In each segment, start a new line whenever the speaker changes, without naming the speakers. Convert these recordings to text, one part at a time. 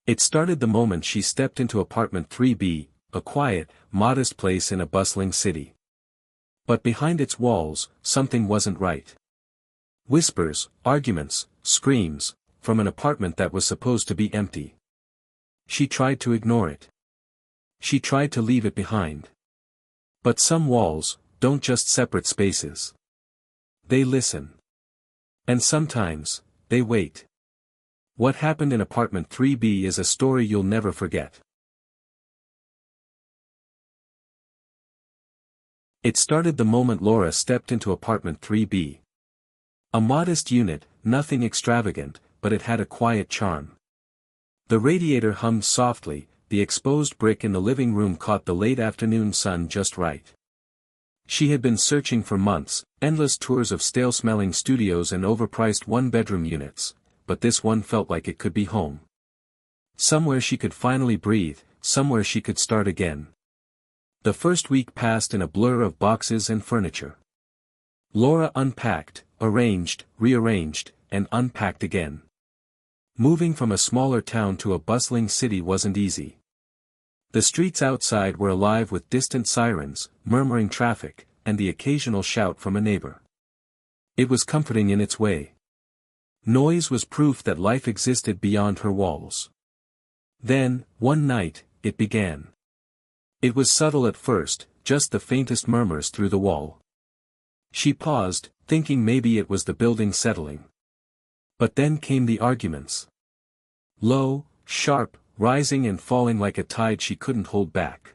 It started the moment she stepped into apartment 3B, a quiet, modest place in a bustling city. But behind its walls, something wasn't right. Whispers, arguments, screams, from an apartment that was supposed to be empty. She tried to ignore it. She tried to leave it behind. But some walls don't just separate spaces. They listen. And sometimes, they wait. What happened in apartment 3B is a story you'll never forget. It started the moment Laura stepped into apartment 3B. A modest unit, nothing extravagant, but it had a quiet charm. The radiator hummed softly, the exposed brick in the living room caught the late afternoon sun just right. She had been searching for months, endless tours of stale-smelling studios and overpriced one-bedroom units, but this one felt like it could be home. Somewhere she could finally breathe, somewhere she could start again. The first week passed in a blur of boxes and furniture. Laura unpacked, arranged, rearranged, and unpacked again. Moving from a smaller town to a bustling city wasn't easy. The streets outside were alive with distant sirens, murmuring traffic, and the occasional shout from a neighbor. It was comforting in its way. Noise was proof that life existed beyond her walls. Then, one night, it began. It was subtle at first, just the faintest murmurs through the wall. She paused, thinking maybe it was the building settling. But then came the arguments. Low, sharp, rising and falling like a tide she couldn't hold back.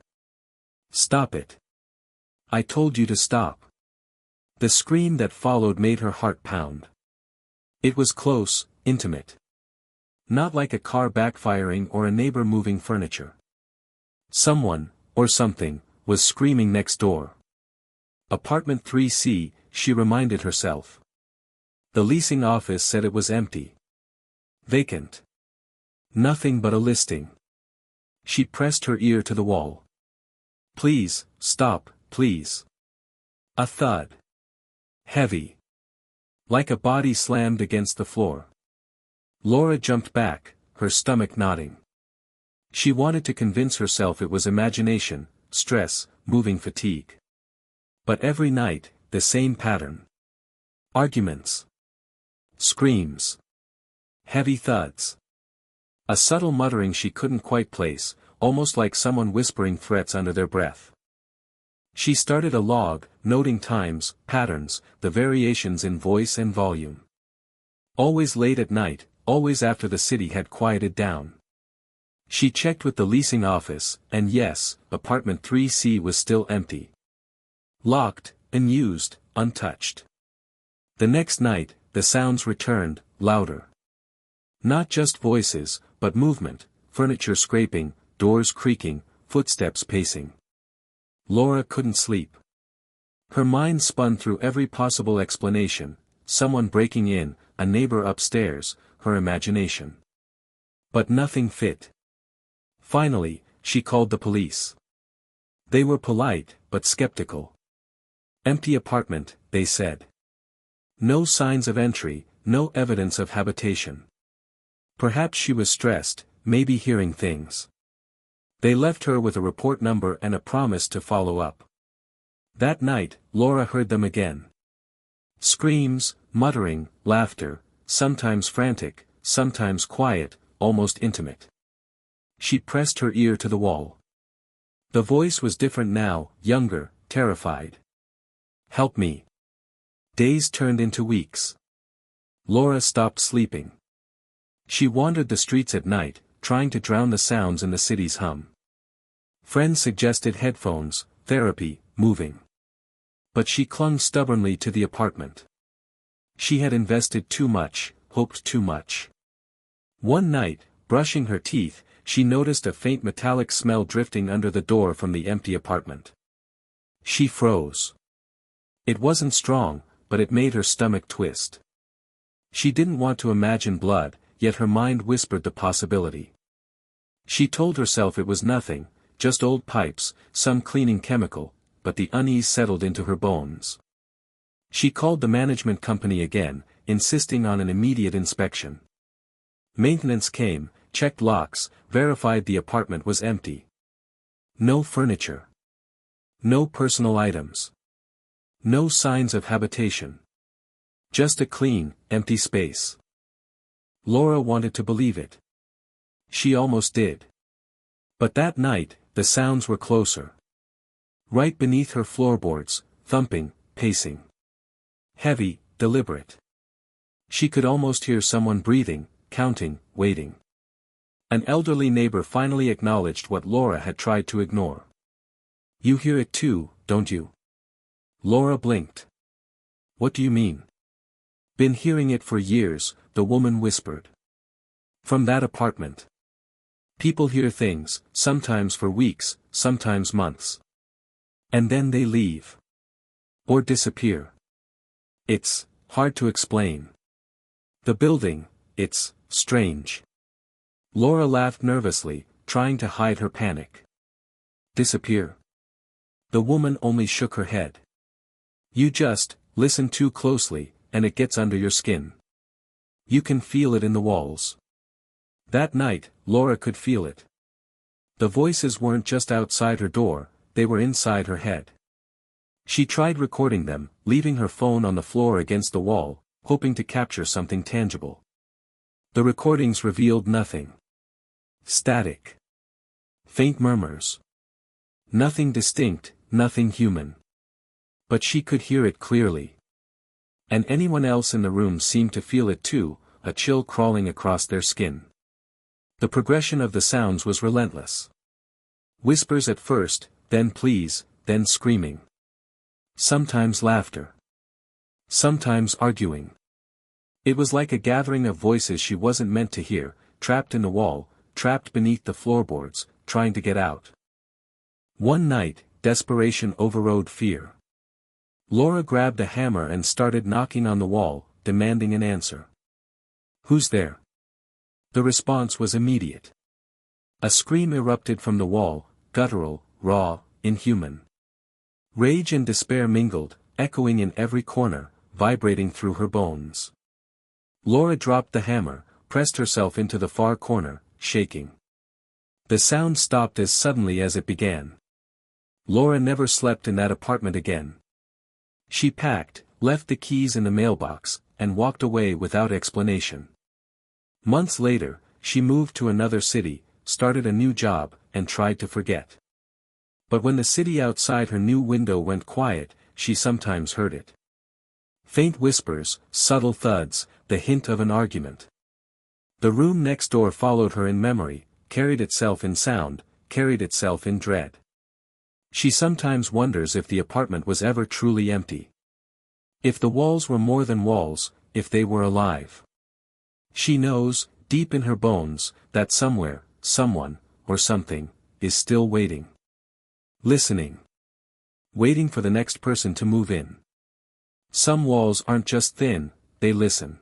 "Stop it. I told you to stop." The scream that followed made her heart pound. It was close, intimate. Not like a car backfiring or a neighbor moving furniture. Someone, or something, was screaming next door. Apartment 3C, she reminded herself. The leasing office said it was empty. Vacant. Nothing but a listing. She pressed her ear to the wall. "Please, stop, please." A thud. Heavy. Like a body slammed against the floor. Laura jumped back, her stomach knotting. She wanted to convince herself it was imagination, stress, moving fatigue. But every night, the same pattern. Arguments. Screams. Heavy thuds. A subtle muttering she couldn't quite place, almost like someone whispering threats under their breath. She started a log, noting times, patterns, the variations in voice and volume. Always late at night, always after the city had quieted down. She checked with the leasing office, and yes, apartment 3C was still empty. Locked, unused, untouched. The next night, the sounds returned, louder. Not just voices, but movement, furniture scraping, doors creaking, footsteps pacing. Laura couldn't sleep. Her mind spun through every possible explanation, someone breaking in, a neighbor upstairs, her imagination. But nothing fit. Finally, she called the police. They were polite, but skeptical. "Empty apartment," they said. No signs of entry, no evidence of habitation. Perhaps she was stressed, maybe hearing things. They left her with a report number and a promise to follow up. That night, Laura heard them again. Screams, muttering, laughter, sometimes frantic, sometimes quiet, almost intimate. She pressed her ear to the wall. The voice was different now, younger, terrified. "Help me." Days turned into weeks. Laura stopped sleeping. She wandered the streets at night, trying to drown the sounds in the city's hum. Friends suggested headphones, therapy, moving. But she clung stubbornly to the apartment. She had invested too much, hoped too much. One night, brushing her teeth, she noticed a faint metallic smell drifting under the door from the empty apartment. She froze. It wasn't strong, but it made her stomach twist. She didn't want to imagine blood, yet her mind whispered the possibility. She told herself it was nothing, just old pipes, some cleaning chemical, but the unease settled into her bones. She called the management company again, insisting on an immediate inspection. Maintenance came, checked locks, verified the apartment was empty. No furniture. No personal items. No signs of habitation. Just a clean, empty space. Laura wanted to believe it. She almost did. But that night, the sounds were closer. Right beneath her floorboards, thumping, pacing. Heavy, deliberate. She could almost hear someone breathing, counting, waiting. An elderly neighbor finally acknowledged what Laura had tried to ignore. "You hear it too, don't you?" Laura blinked. "What do you mean?" "Been hearing it for years," the woman whispered. "From that apartment. People hear things, sometimes for weeks, sometimes months. And then they leave. Or disappear. It's hard to explain. The building, it's strange." Laura laughed nervously, trying to hide her panic. "Disappear?" The woman only shook her head. "You just listen too closely, and it gets under your skin. You can feel it in the walls." That night, Laura could feel it. The voices weren't just outside her door, they were inside her head. She tried recording them, leaving her phone on the floor against the wall, hoping to capture something tangible. The recordings revealed nothing. Static. Faint murmurs. Nothing distinct, nothing human. But she could hear it clearly. And anyone else in the room seemed to feel it too, a chill crawling across their skin. The progression of the sounds was relentless. Whispers at first, then pleas, then screaming. Sometimes laughter. Sometimes arguing. It was like a gathering of voices she wasn't meant to hear, trapped in the wall, trapped beneath the floorboards, trying to get out. One night, desperation overrode fear. Laura grabbed a hammer and started knocking on the wall, demanding an answer. "Who's there?" The response was immediate. A scream erupted from the wall, guttural, raw, inhuman. Rage and despair mingled, echoing in every corner, vibrating through her bones. Laura dropped the hammer, pressed herself into the far corner, shaking. The sound stopped as suddenly as it began. Laura never slept in that apartment again. She packed, left the keys in the mailbox, and walked away without explanation. Months later, she moved to another city, started a new job, and tried to forget. But when the city outside her new window went quiet, she sometimes heard it. Faint whispers, subtle thuds, the hint of an argument. The room next door followed her in memory, carried itself in sound, carried itself in dread. She sometimes wonders if the apartment was ever truly empty. If the walls were more than walls, if they were alive. She knows, deep in her bones, that somewhere, someone, or something, is still waiting. Listening. Waiting for the next person to move in. Some walls aren't just thin, they listen.